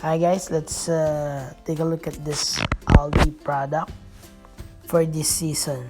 Hi guys, let's take a look at this Aldi product for this season.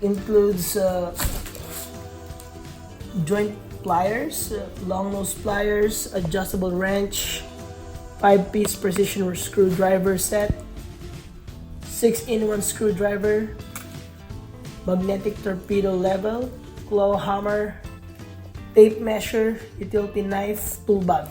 Includes joint pliers, long nose pliers, adjustable wrench, 5-piece precision screwdriver set, 6-in-1 screwdriver, magnetic torpedo level, claw hammer, tape measure, utility knife, tool bag.